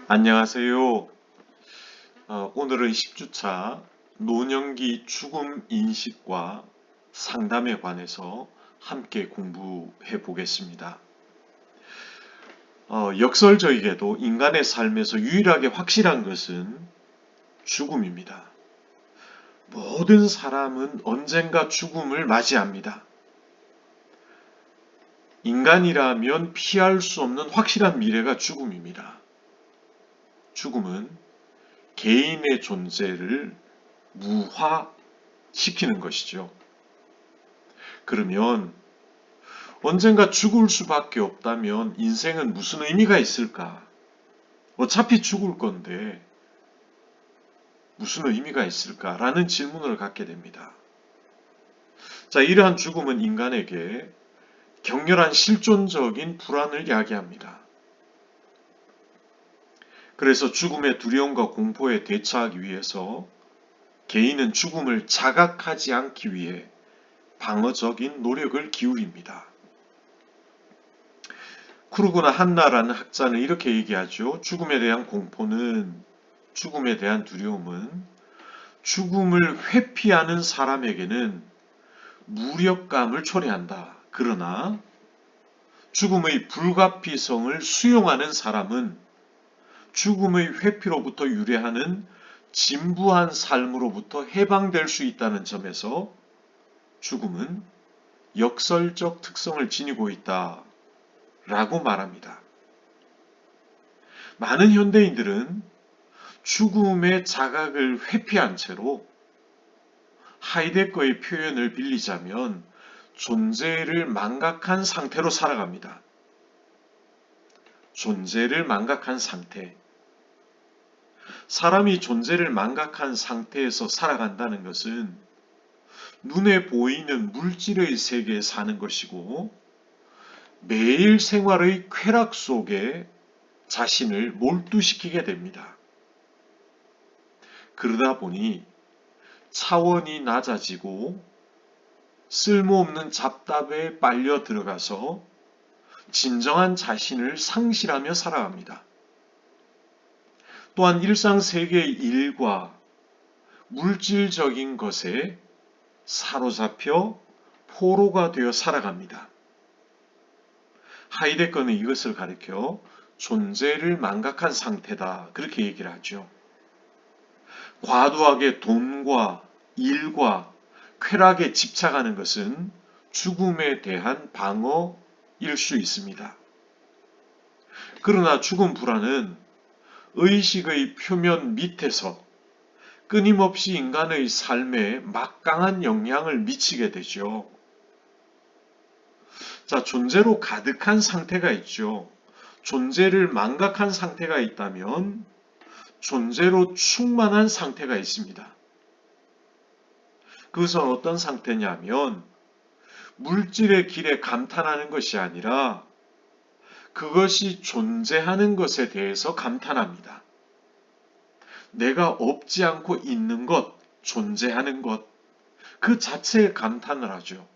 안녕하세요. 오늘은 10주차 노년기 죽음 인식과 상담에 관해서 함께 공부해 보겠습니다. 역설적이게도 인간의 삶에서 유일하게 확실한 것은 죽음입니다. 모든 사람은 언젠가 죽음을 맞이합니다. 인간이라면 피할 수 없는 확실한 미래가 죽음입니다. 죽음은 개인의 존재를 무화시키는 것이죠. 그러면 언젠가 죽을 수밖에 없다면 인생은 무슨 의미가 있을까? 어차피 죽을 건데 무슨 의미가 있을까? 라는 질문을 갖게 됩니다. 자, 이러한 죽음은 인간에게 격렬한 실존적인 불안을 야기합니다. 그래서 죽음의 두려움과 공포에 대처하기 위해서 개인은 죽음을 자각하지 않기 위해 방어적인 노력을 기울입니다. 크루그나 한나라는 학자는 이렇게 얘기하죠. 죽음에 대한 공포는, 죽음에 대한 두려움은 죽음을 회피하는 사람에게는 무력감을 초래한다. 그러나 죽음의 불가피성을 수용하는 사람은 죽음의 회피로부터 유래하는 진부한 삶으로부터 해방될 수 있다는 점에서 죽음은 역설적 특성을 지니고 있다 라고 말합니다. 많은 현대인들은 죽음의 자각을 회피한 채로 하이데거의 표현을 빌리자면 존재를 망각한 상태로 살아갑니다. 존재를 망각한 상태. 사람이 존재를 망각한 상태에서 살아간다는 것은 눈에 보이는 물질의 세계에 사는 것이고 매일 생활의 쾌락 속에 자신을 몰두시키게 됩니다. 그러다 보니 차원이 낮아지고 쓸모없는 잡담에 빨려 들어가서 진정한 자신을 상실하며 살아갑니다. 또한 일상 세계의 일과 물질적인 것에 사로잡혀 포로가 되어 살아갑니다. 하이데거는 이것을 가리켜 존재를 망각한 상태다. 그렇게 얘기를 하죠. 과도하게 돈과 일과 쾌락에 집착하는 것은 죽음에 대한 방어일 수 있습니다. 그러나 죽음 불안은 의식의 표면 밑에서 끊임없이 인간의 삶에 막강한 영향을 미치게 되죠. 자, 존재로 가득한 상태가 있죠. 존재를 망각한 상태가 있다면 존재로 충만한 상태가 있습니다. 그것은 어떤 상태냐면 물질의 길에 감탄하는 것이 아니라 그것이 존재하는 것에 대해서 감탄합니다. 내가 없지 않고 있는 것, 존재하는 것, 그 자체에 감탄을 하죠.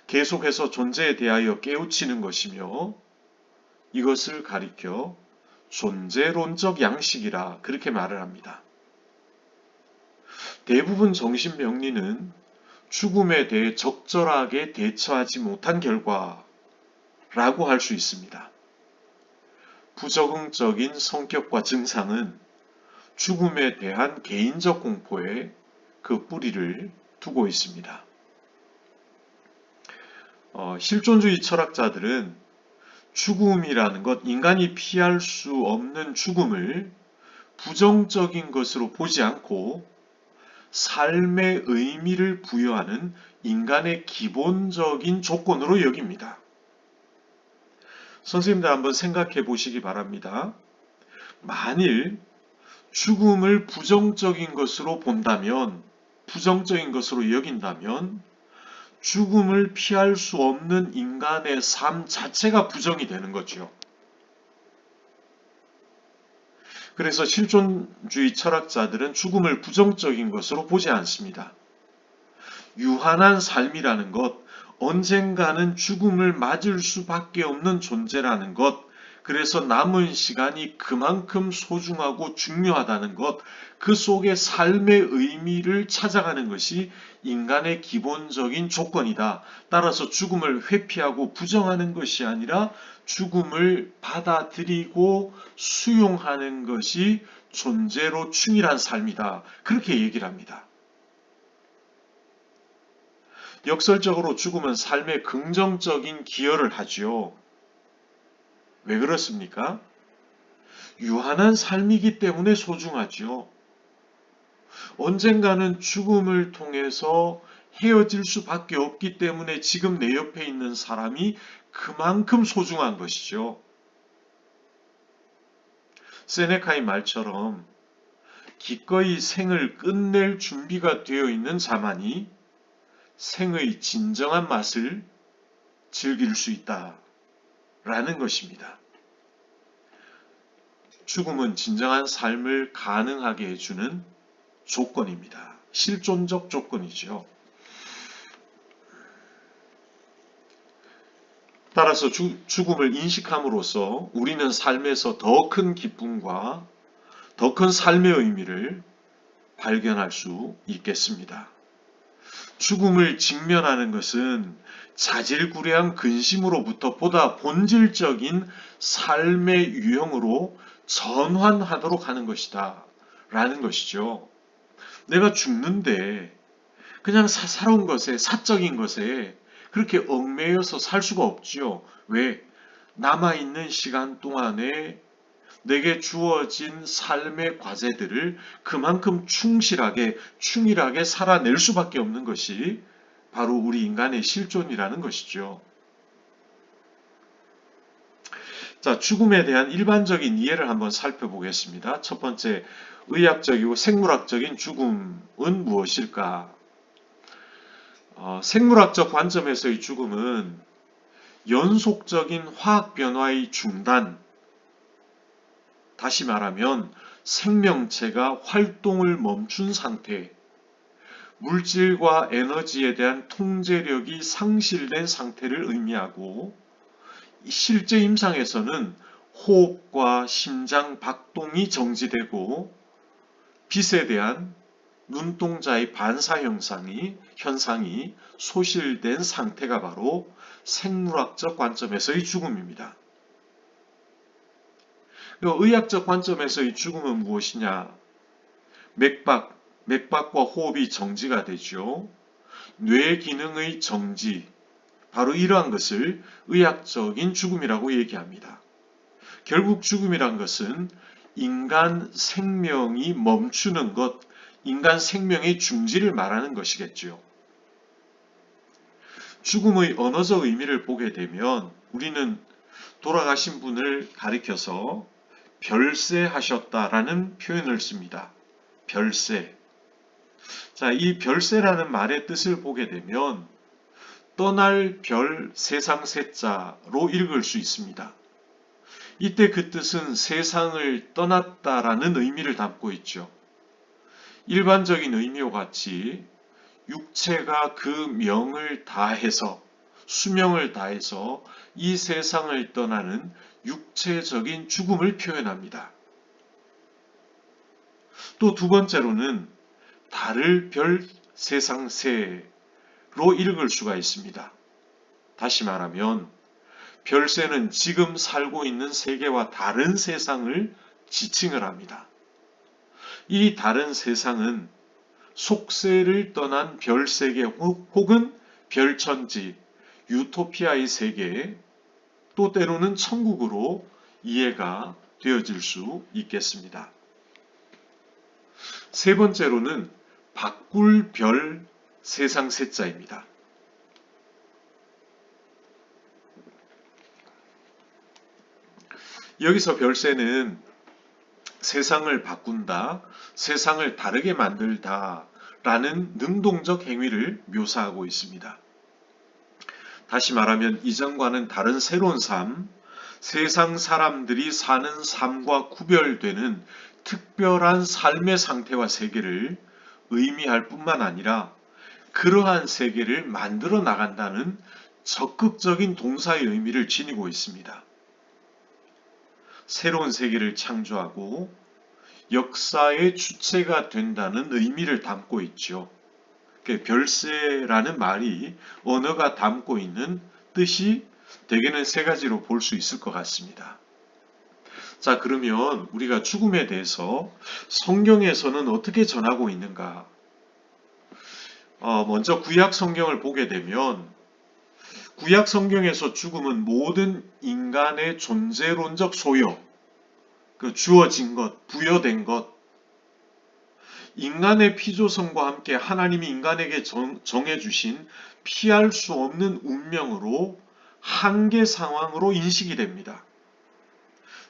계속해서 존재에 대하여 깨우치는 것이며 이것을 가리켜 존재론적 양식이라 그렇게 말을 합니다. 대부분 정신병리는 죽음에 대해 적절하게 대처하지 못한 결과라고 할 수 있습니다. 부적응적인 성격과 증상은 죽음에 대한 개인적 공포에 그 뿌리를 두고 있습니다. 실존주의 철학자들은 죽음이라는 것, 인간이 피할 수 없는 죽음을 부정적인 것으로 보지 않고 삶의 의미를 부여하는 인간의 기본적인 조건으로 여깁니다. 선생님들 한번 생각해 보시기 바랍니다. 만일 죽음을 부정적인 것으로 본다면, 부정적인 것으로 여긴다면 죽음을 피할 수 없는 인간의 삶 자체가 부정이 되는 거죠. 그래서 실존주의 철학자들은 죽음을 부정적인 것으로 보지 않습니다. 유한한 삶이라는 것, 언젠가는 죽음을 맞을 수밖에 없는 존재라는 것, 그래서 남은 시간이 그만큼 소중하고 중요하다는 것, 그 속에 삶의 의미를 찾아가는 것이 인간의 기본적인 조건이다. 따라서 죽음을 회피하고 부정하는 것이 아니라 죽음을 받아들이고 수용하는 것이 존재로 충실한 삶이다. 그렇게 얘기를 합니다. 역설적으로 죽음은 삶에 긍정적인 기여를 하지요. 왜 그렇습니까? 유한한 삶이기 때문에 소중하지요. 언젠가는 죽음을 통해서 헤어질 수밖에 없기 때문에 지금 내 옆에 있는 사람이 그만큼 소중한 것이죠. 세네카의 말처럼 기꺼이 생을 끝낼 준비가 되어 있는 자만이 생의 진정한 맛을 즐길 수 있다라는 것입니다. 죽음은 진정한 삶을 가능하게 해주는 조건입니다. 실존적 조건이죠. 따라서 죽음을 인식함으로써 우리는 삶에서 더 큰 기쁨과 더 큰 삶의 의미를 발견할 수 있겠습니다. 죽음을 직면하는 것은 자질구레한 근심으로부터 보다 본질적인 삶의 유형으로 전환하도록 하는 것이다 라는 것이죠. 내가 죽는데 그냥 사사로운 것에, 사적인 것에 그렇게 얽매여서 살 수가 없지요. 왜? 남아있는 시간 동안에 내게 주어진 삶의 과제들을 그만큼 충실하게 살아낼 수밖에 없는 것이 바로 우리 인간의 실존이라는 것이죠. 자, 죽음에 대한 일반적인 이해를 한번 살펴보겠습니다. 첫 번째, 의학적이고 생물학적인 죽음은 무엇일까? 생물학적 관점에서의 죽음은 연속적인 화학 변화의 중단, 다시 말하면 생명체가 활동을 멈춘 상태, 물질과 에너지에 대한 통제력이 상실된 상태를 의미하고, 실제 임상에서는 호흡과 심장 박동이 정지되고 빛에 대한 눈동자의 반사 현상이 소실된 상태가 바로 생물학적 관점에서의 죽음입니다. 의학적 관점에서의 죽음은 무엇이냐? 맥박과 호흡이 정지가 되죠. 뇌 기능의 정지, 바로 이러한 것을 의학적인 죽음이라고 얘기합니다. 결국 죽음이란 것은 인간 생명이 멈추는 것, 인간 생명의 중지를 말하는 것이겠죠. 죽음의 언어적 의미를 보게 되면 우리는 돌아가신 분을 가리켜서 별세하셨다라는 표현을 씁니다. 별세. 자, 이 별세라는 말의 뜻을 보게 되면 떠날 별 세상 세자로 읽을 수 있습니다. 이때 그 뜻은 세상을 떠났다라는 의미를 담고 있죠. 일반적인 의미와 같이 육체가 그 명을 다해서, 수명을 다해서 이 세상을 떠나는 육체적인 죽음을 표현합니다. 또 두 번째로는 달을 별 세상세로 읽을 수가 있습니다. 다시 말하면 별세는 지금 살고 있는 세계와 다른 세상을 지칭을 합니다. 이 다른 세상은 속세를 떠난 별세계 혹은 별천지, 유토피아의 세계, 또 때로는 천국으로 이해가 되어질 수 있겠습니다. 세 번째로는 바꿀 별 세상 세자입니다. 여기서 별세는 세상을 바꾼다, 세상을 다르게 만들다 라는 능동적 행위를 묘사하고 있습니다. 다시 말하면 이전과는 다른 새로운 삶, 세상 사람들이 사는 삶과 구별되는 특별한 삶의 상태와 세계를 의미할 뿐만 아니라 그러한 세계를 만들어 나간다는 적극적인 동사의 의미를 지니고 있습니다. 새로운 세계를 창조하고 역사의 주체가 된다는 의미를 담고 있죠. 별세라는 말이 언어가 담고 있는 뜻이 대개는 세 가지로 볼 수 있을 것 같습니다. 자, 그러면 우리가 죽음에 대해서 성경에서는 어떻게 전하고 있는가? 먼저 구약 성경을 보게 되면 구약 성경에서 죽음은 모든 인간의 존재론적 소요, 주어진 것, 부여된 것, 인간의 피조성과 함께 하나님이 인간에게 정해주신 피할 수 없는 운명으로 한계 상황으로 인식이 됩니다.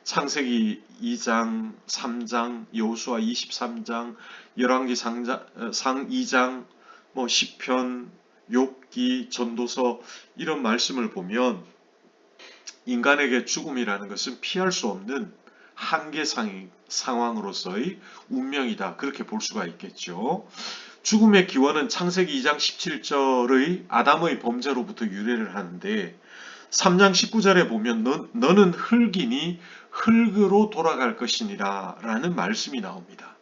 창세기 2장, 3장, 여호수아 23장, 열왕기 상 2장, 시편, 욥기, 전도서 이런 말씀을 보면 인간에게 죽음이라는 것은 피할 수 없는 한계 상황으로서의 운명이다. 그렇게 볼 수가 있겠죠. 죽음의 기원은 창세기 2장 17절의 아담의 범죄로부터 유래를 하는데 3장 19절에 보면 너는 흙이니 흙으로 돌아갈 것이니라 라는 말씀이 나옵니다.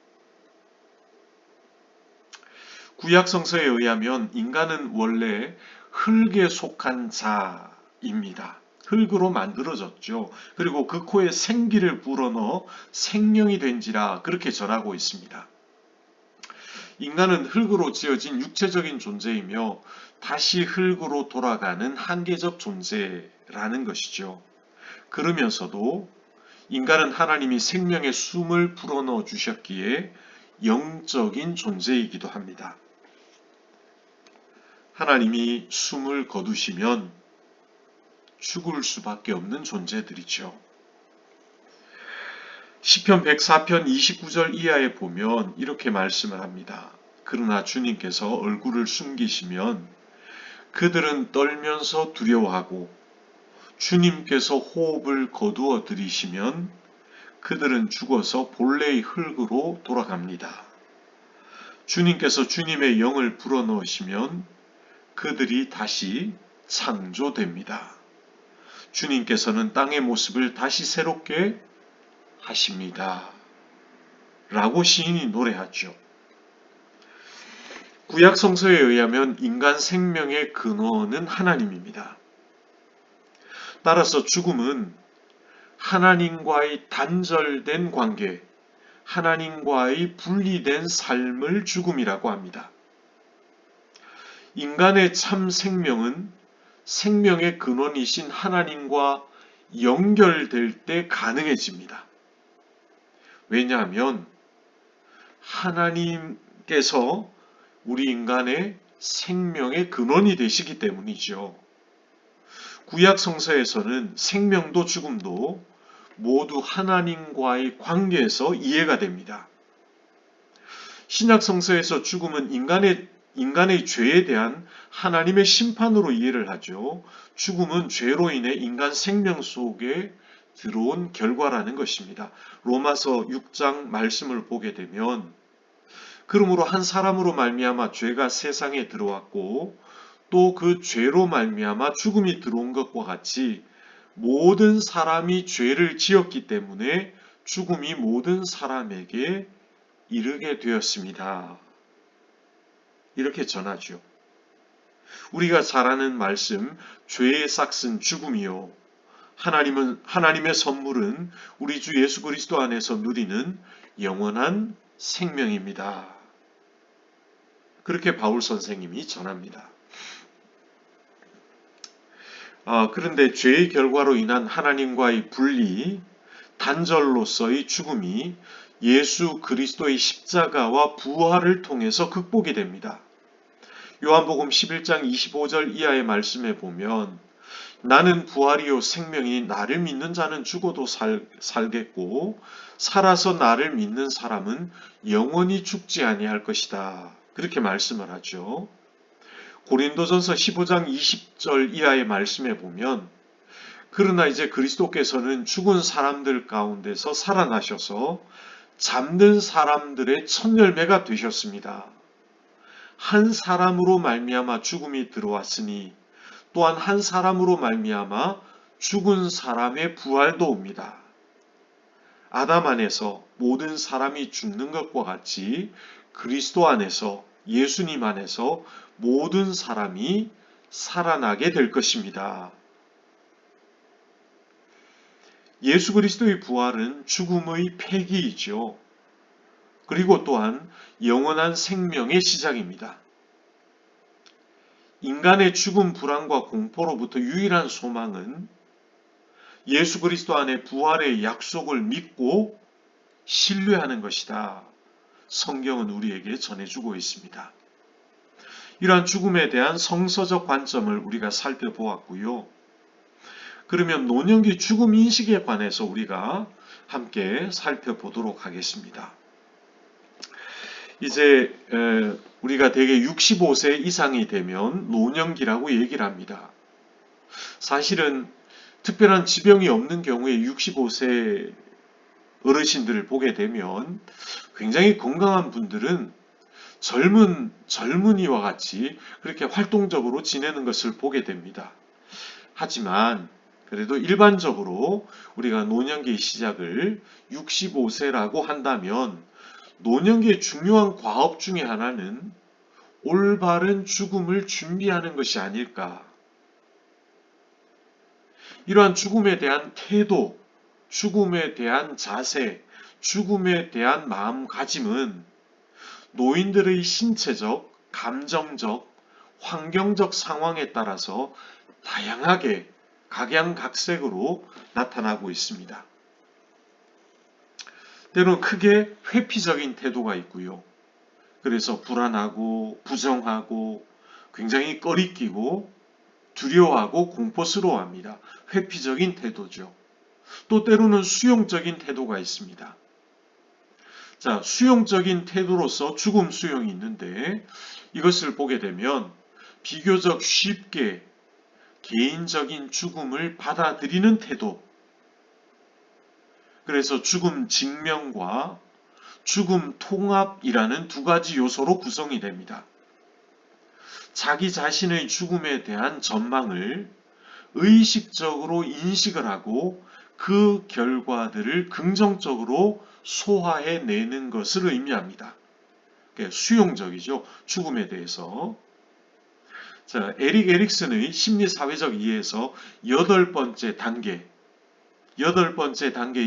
구약 성서에 의하면 인간은 원래 흙에 속한 자입니다. 흙으로 만들어졌죠. 그리고 그 코에 생기를 불어넣어 생명이 된지라 그렇게 전하고 있습니다. 인간은 흙으로 지어진 육체적인 존재이며 다시 흙으로 돌아가는 한계적 존재라는 것이죠. 그러면서도 인간은 하나님이 생명의 숨을 불어넣어 주셨기에 영적인 존재이기도 합니다. 하나님이 숨을 거두시면 죽을 수밖에 없는 존재들이죠. 시편 104편 29절 이하에 보면 이렇게 말씀을 합니다. 그러나 주님께서 얼굴을 숨기시면 그들은 떨면서 두려워하고 주님께서 호흡을 거두어 들이시면 그들은 죽어서 본래의 흙으로 돌아갑니다. 주님께서 주님의 영을 불어넣으시면 그들이 다시 창조됩니다. 주님께서는 땅의 모습을 다시 새롭게 하십니다. 라고 시인이 노래하죠. 구약 성서에 의하면 인간 생명의 근원은 하나님입니다. 따라서 죽음은 하나님과의 단절된 관계, 하나님과의 분리된 삶을 죽음이라고 합니다. 인간의 참 생명은 생명의 근원이신 하나님과 연결될 때 가능해집니다. 왜냐하면 하나님께서 우리 인간의 생명의 근원이 되시기 때문이죠. 구약 성서에서는 생명도 죽음도 모두 하나님과의 관계에서 이해가 됩니다. 신약 성서에서 죽음은 인간의 죄에 대한 하나님의 심판으로 이해를 하죠. 죽음은 죄로 인해 인간 생명 속에 들어온 결과라는 것입니다. 로마서 6장 말씀을 보게 되면 그러므로 한 사람으로 말미암아 죄가 세상에 들어왔고 또 그 죄로 말미암아 죽음이 들어온 것과 같이 모든 사람이 죄를 지었기 때문에 죽음이 모든 사람에게 이르게 되었습니다. 이렇게 전하죠. 우리가 잘 아는 말씀, 죄의 삭은 죽음이요. 하나님의 선물은 우리 주 예수 그리스도 안에서 누리는 영원한 생명입니다. 그렇게 바울 선생님이 전합니다. 그런데 죄의 결과로 인한 하나님과의 분리, 단절로서의 죽음이 예수 그리스도의 십자가와 부활을 통해서 극복이 됩니다. 요한복음 11장 25절 이하의 말씀에 보면 나는 부활이요 생명이 나를 믿는 자는 죽어도 살겠고 살아서 나를 믿는 사람은 영원히 죽지 아니할 것이다. 그렇게 말씀을 하죠. 고린도전서 15장 20절 이하의 말씀에 보면 그러나 이제 그리스도께서는 죽은 사람들 가운데서 살아나셔서 잠든 사람들의 첫 열매가 되셨습니다. 한 사람으로 말미암아 죽음이 들어왔으니 또한 한 사람으로 말미암아 죽은 사람의 부활도 옵니다. 아담 안에서 모든 사람이 죽는 것과 같이 그리스도 안에서 예수님 안에서 모든 사람이 살아나게 될 것입니다. 예수 그리스도의 부활은 죽음의 폐기이죠. 그리고 또한 영원한 생명의 시작입니다. 인간의 죽음, 불안과 공포로부터 유일한 소망은 예수 그리스도 안에 부활의 약속을 믿고 신뢰하는 것이다. 성경은 우리에게 전해주고 있습니다. 이러한 죽음에 대한 성서적 관점을 우리가 살펴보았고요. 그러면 노년기 죽음 인식에 관해서 우리가 함께 살펴보도록 하겠습니다. 이제 우리가 대개 65세 이상이 되면 노년기라고 얘기를 합니다. 사실은 특별한 지병이 없는 경우에 65세 어르신들을 보게 되면 굉장히 건강한 분들은 젊은이와 같이 그렇게 활동적으로 지내는 것을 보게 됩니다. 하지만 그래도 일반적으로 우리가 노년기의 시작을 65세라고 한다면 노년기의 중요한 과업 중에 하나는 올바른 죽음을 준비하는 것이 아닐까. 이러한 죽음에 대한 태도, 죽음에 대한 자세, 죽음에 대한 마음가짐은 노인들의 신체적, 감정적, 환경적 상황에 따라서 다양하게 각양각색으로 나타나고 있습니다. 때로는 크게 회피적인 태도가 있고요. 그래서 불안하고 부정하고 굉장히 꺼리끼고 두려워하고 공포스러워합니다. 회피적인 태도죠. 또 때로는 수용적인 태도가 있습니다. 자, 수용적인 태도로서 죽음 수용이 있는데 이것을 보게 되면 비교적 쉽게 개인적인 죽음을 받아들이는 태도. 그래서 죽음 직면과 죽음 통합이라는 두 가지 요소로 구성이 됩니다. 자기 자신의 죽음에 대한 전망을 의식적으로 인식을 하고 그 결과들을 긍정적으로 소화해내는 것을 의미합니다. 수용적이죠. 죽음에 대해서. 자, 에릭 에릭슨의 심리사회적 이해에서 여덟 번째 단계의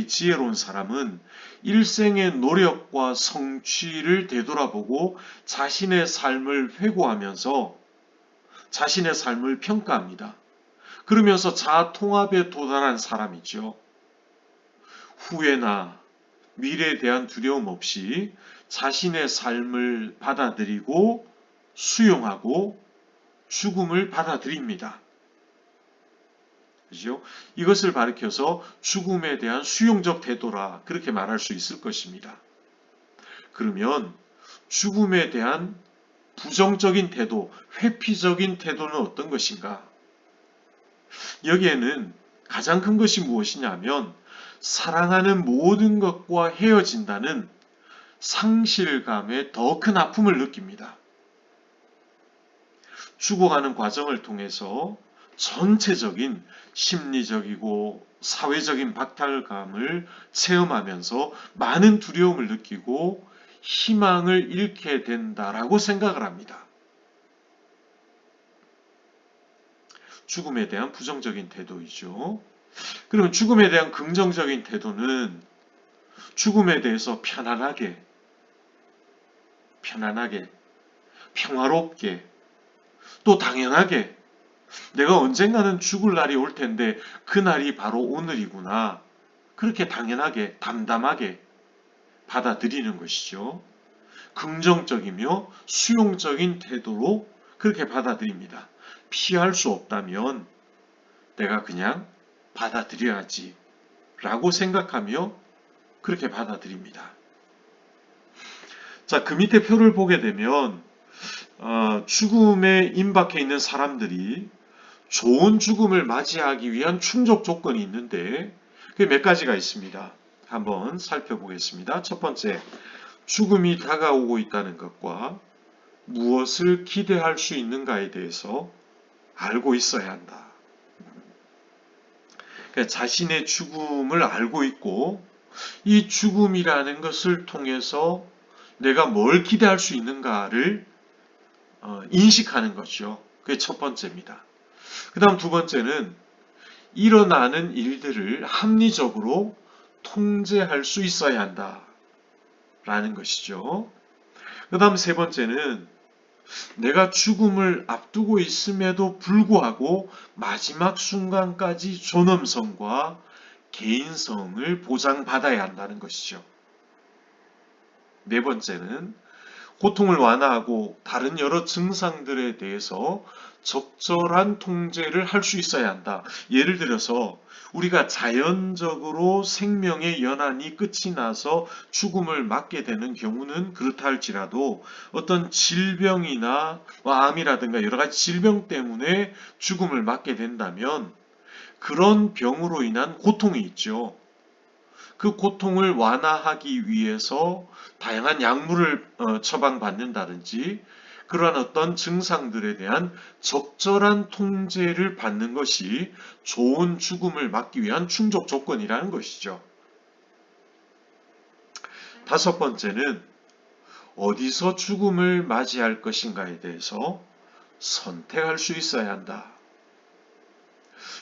지혜로운 사람은 일생의 노력과 성취를 되돌아보고 자신의 삶을 회고하면서 자신의 삶을 평가합니다. 그러면서 자아 통합에 도달한 사람이죠. 후회나 미래에 대한 두려움 없이 자신의 삶을 받아들이고 수용하고 죽음을 받아들입니다. 그죠? 이것을 가리켜서 죽음에 대한 수용적 태도라 그렇게 말할 수 있을 것입니다. 그러면 죽음에 대한 부정적인 태도, 회피적인 태도는 어떤 것인가? 여기에는 가장 큰 것이 무엇이냐면 사랑하는 모든 것과 헤어진다는 상실감에 더 큰 아픔을 느낍니다. 죽어가는 과정을 통해서 전체적인 심리적이고 사회적인 박탈감을 체험하면서 많은 두려움을 느끼고 희망을 잃게 된다라고 생각을 합니다. 죽음에 대한 부정적인 태도이죠. 그러면 죽음에 대한 긍정적인 태도는 죽음에 대해서 편안하게, 평화롭게, 또 당연하게 내가 언젠가는 죽을 날이 올 텐데 그 날이 바로 오늘이구나. 그렇게 당연하게, 담담하게 받아들이는 것이죠. 긍정적이며 수용적인 태도로 그렇게 받아들입니다. 피할 수 없다면 내가 그냥 받아들여야지 라고 생각하며 그렇게 받아들입니다. 자, 그 밑에 표를 보게 되면 죽음에 임박해 있는 사람들이 좋은 죽음을 맞이하기 위한 충족 조건이 있는데 그게 몇 가지가 있습니다. 한번 살펴보겠습니다. 첫 번째, 죽음이 다가오고 있다는 것과 무엇을 기대할 수 있는가에 대해서 알고 있어야 한다. 그러니까 자신의 죽음을 알고 있고 이 죽음이라는 것을 통해서 내가 뭘 기대할 수 있는가를 인식하는 것이죠. 그게 첫 번째입니다. 그 다음 두 번째는 일어나는 일들을 합리적으로 통제할 수 있어야 한다라는 것이죠. 그 다음 세 번째는 내가 죽음을 앞두고 있음에도 불구하고 마지막 순간까지 존엄성과 개인성을 보장받아야 한다는 것이죠. 네 번째는 고통을 완화하고 다른 여러 증상들에 대해서 적절한 통제를 할 수 있어야 한다. 예를 들어서 우리가 자연적으로 생명의 연한이 끝이 나서 죽음을 맞게 되는 경우는 그렇다 할지라도 어떤 질병이나 암이라든가 여러 가지 질병 때문에 죽음을 맞게 된다면 그런 병으로 인한 고통이 있죠. 그 고통을 완화하기 위해서 다양한 약물을 처방받는다든지 그러한 어떤 증상들에 대한 적절한 통제를 받는 것이 좋은 죽음을 막기 위한 충족 조건이라는 것이죠. 다섯 번째는 어디서 죽음을 맞이할 것인가에 대해서 선택할 수 있어야 한다.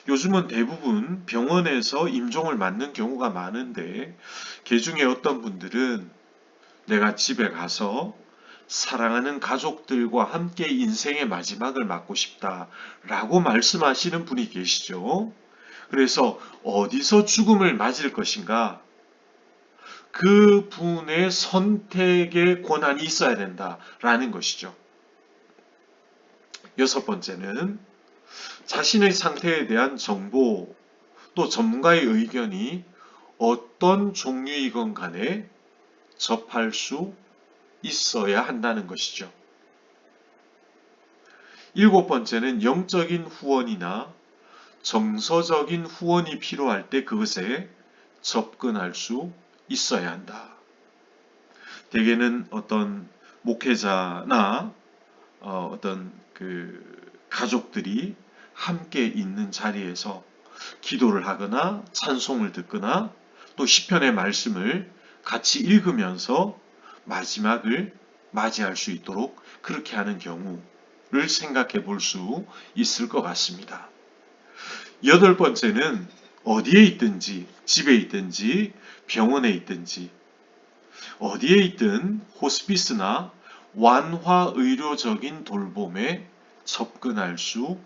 요즘은 대부분 병원에서 임종을 맞는 경우가 많은데, 그 중에 어떤 분들은 내가 집에 가서 사랑하는 가족들과 함께 인생의 마지막을 맞고 싶다라고 말씀하시는 분이 계시죠. 그래서 어디서 죽음을 맞을 것인가? 그 분의 선택의 권한이 있어야 된다라는 것이죠. 여섯 번째는 자신의 상태에 대한 정보 또 전문가의 의견이 어떤 종류이건 간에 접할 수 있어야 한다는 것이죠. 일곱 번째는 영적인 후원이나 정서적인 후원이 필요할 때 그것에 접근할 수 있어야 한다. 대개는 어떤 목회자나 어떤 그 가족들이 함께 있는 자리에서 기도를 하거나 찬송을 듣거나 또 시편의 말씀을 같이 읽으면서 마지막을 맞이할 수 있도록 그렇게 하는 경우를 생각해 볼 수 있을 것 같습니다. 여덟 번째는 어디에 있든지 집에 있든지 병원에 있든지 어디에 있든 호스피스나 완화 의료적인 돌봄에 접근할 수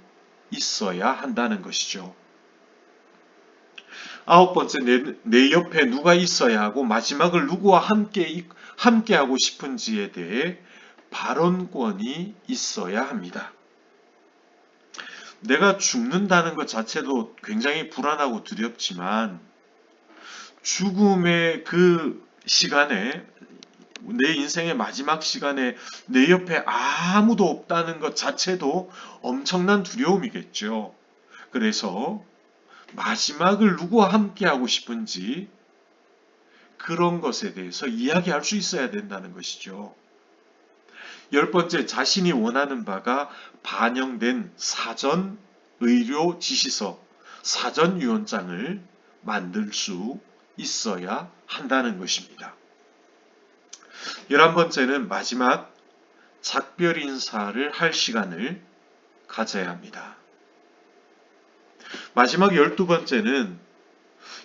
있어야 한다는 것이죠. 아홉 번째, 내 옆에 누가 있어야 하고 마지막을 누구와 함께 하고 싶은지에 대해 발언권이 있어야 합니다. 내가 죽는다는 것 자체도 굉장히 불안하고 두렵지만 죽음의 그 시간에 내 인생의 마지막 시간에 내 옆에 아무도 없다는 것 자체도 엄청난 두려움이겠죠. 그래서 마지막을 누구와 함께 하고 싶은지 그런 것에 대해서 이야기할 수 있어야 된다는 것이죠. 열 번째, 자신이 원하는 바가 반영된 사전 의료 지시서, 사전 유언장을 만들 수 있어야 한다는 것입니다. 11번째는 마지막 작별 인사를 할 시간을 가져야 합니다. 마지막 12번째는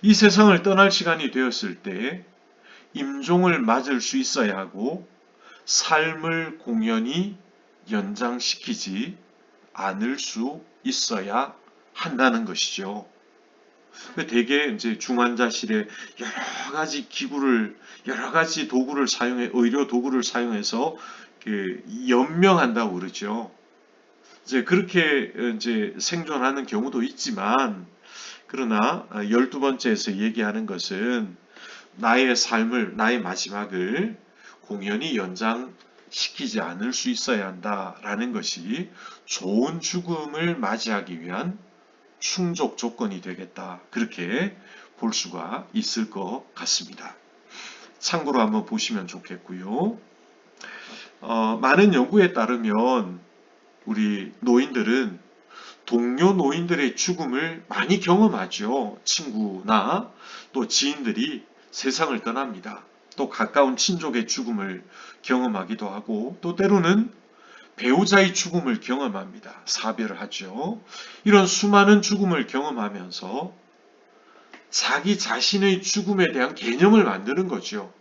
이 세상을 떠날 시간이 되었을 때 임종을 맞을 수 있어야 하고 삶을 공연히 연장시키지 않을 수 있어야 한다는 것이죠. 대개 이제 중환자실에 여러 가지 기구를, 여러 가지 도구를 사용해, 의료 도구를 사용해서 연명한다고 그러죠. 이제 그렇게 이제 생존하는 경우도 있지만, 그러나 12번째에서 얘기하는 것은 나의 삶을, 나의 마지막을 공연히 연장시키지 않을 수 있어야 한다라는 것이 좋은 죽음을 맞이하기 위한 충족 조건이 되겠다. 그렇게 볼 수가 있을 것 같습니다. 참고로 한번 보시면 좋겠고요. 많은 연구에 따르면 우리 노인들은 동료 노인들의 죽음을 많이 경험하죠. 친구나 또 지인들이 세상을 떠납니다. 또 가까운 친족의 죽음을 경험하기도 하고 또 때로는 배우자의 죽음을 경험합니다. 사별을 하죠. 이런 수많은 죽음을 경험하면서 자기 자신의 죽음에 대한 개념을 만드는 거죠.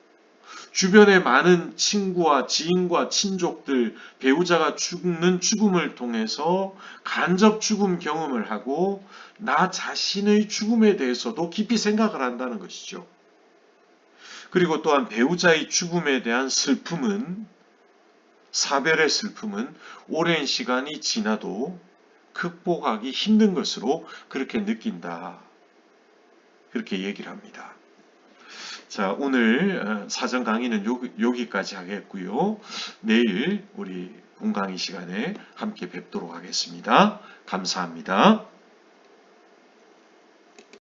주변의 많은 친구와 지인과 친족들, 배우자가 죽는 죽음을 통해서 간접 죽음 경험을 하고 나 자신의 죽음에 대해서도 깊이 생각을 한다는 것이죠. 그리고 또한 배우자의 죽음에 대한 슬픔은, 사별의 슬픔은 오랜 시간이 지나도 극복하기 힘든 것으로 그렇게 느낀다. 그렇게 얘기를 합니다. 자, 오늘 사전 강의는 여기까지 하겠고요. 내일 우리 본강의 시간에 함께 뵙도록 하겠습니다. 감사합니다.